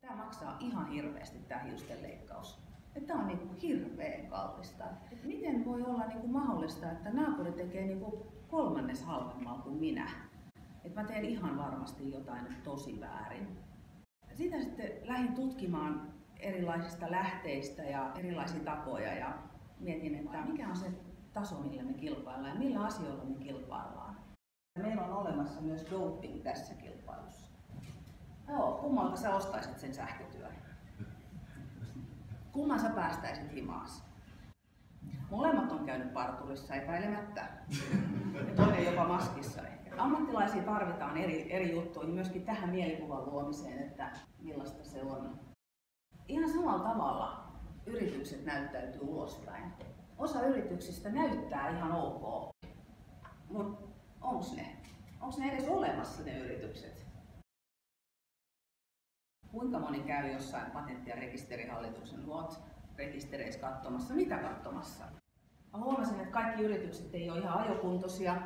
Tämä maksaa ihan hirveästi tämä hiusten leikkaus. Tämä on niin hirveän kallista. Miten voi olla niin mahdollista, että naapuri tekee niin kolmannes halvemmalla kuin minä? Mä teen ihan varmasti jotain tosi väärin. Siitä sitten lähdin tutkimaan erilaisista lähteistä ja erilaisia tapoja ja mietin, että mikä on se taso, millä me kilpaillaan ja millä asioilla me kilpaillaan. Meillä on olemassa myös doping tässä kilpailussa. Joo, kummalta sä ostaisit sen sähkötyön? Kumman sä päästäisit himaasi? Molemmat on käynyt parturissa epäilemättä. Ja toinen jopa maskissa ehkä. Ammattilaisia tarvitaan eri juttuihin, myöskin tähän mielikuvan luomiseen, että millaista se on. Ihan samalla tavalla yritykset näyttäytyy ulospäin. Osa yrityksistä näyttää ihan ok, mutta onko ne edes olemassa ne yritykset? Kuinka moni käy jossain patentti- ja rekisterihallituksen rekistereissä katsomassa? Mitä katsomassa? Mä huomasin, että kaikki yritykset ei ole ihan ajokuntoisia.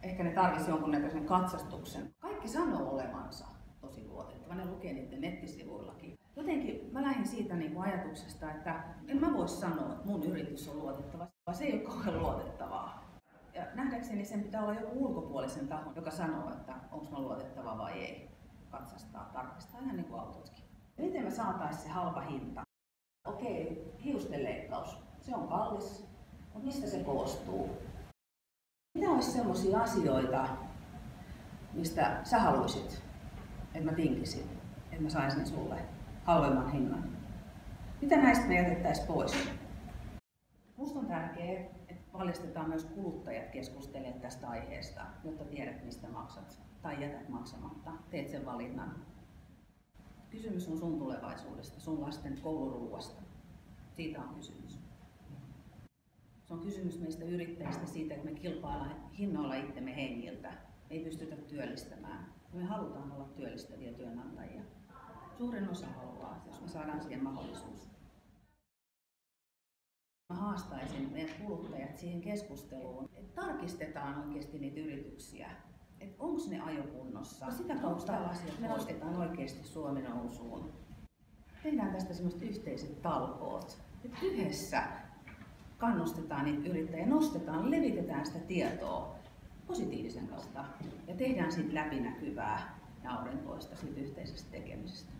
Ehkä ne tarvitsisi jonkunnäköisen katsastuksen. Kaikki sanoo olevansa tosi luotettava. Ne lukee niiden nettisivuillakin. Jotenkin mä lähdin siitä ajatuksesta, että en mä voi sanoa, että mun yritys on luotettava. Se ei ole kauhean luotettavaa. Ja nähdäkseni sen pitää olla joku ulkopuolisen tahon, joka sanoo, että onko mä luotettava vai ei. Katsastaa, tarkistaa, ihan niin kuin autotkin. Miten me saataisiin se halpa hinta? Okei, hiusten leikkaus. Se on kallis, mutta mistä se koostuu? Mitä olisi sellaisia asioita, mistä sä haluaisit, että mä tinkisin, että mä saisin sulle halvemman hinnan? Mitä näistä me jätettäisiin pois? Musta on tärkeää, että valjastetaan myös kuluttajat keskustelemaan tästä aiheesta, jotta tiedät, mistä maksat tai jätät maksamatta. Teet sen valinnan. Kysymys on sun tulevaisuudesta, sun lasten kouluruuasta. Siitä on kysymys. Se on kysymys meistä yrittäjistä siitä, että me kilpaillaan hinnoilla itsemme hengiltä. Ei pystytä työllistämään. Me halutaan olla työllistäviä työnantajia. Suurin osa haluaa, jos me saadaan siihen mahdollisuus. Mä haastaisin meidän kuluttajat siihen keskusteluun, että tarkistetaan oikeasti niitä yrityksiä. Että onko ne ajokunnossa? Ja sitä kautta me nostetaan oikeasti Suomi nousuun. Tehdään tästä semmoiset yhteiset talkoot. Että yhdessä kannustetaan niitä yrittäjiä, nostetaan, levitetään sitä tietoa positiivisen kautta ja tehdään siitä läpinäkyvää ja aurinkoista siitä yhteisestä tekemisestä.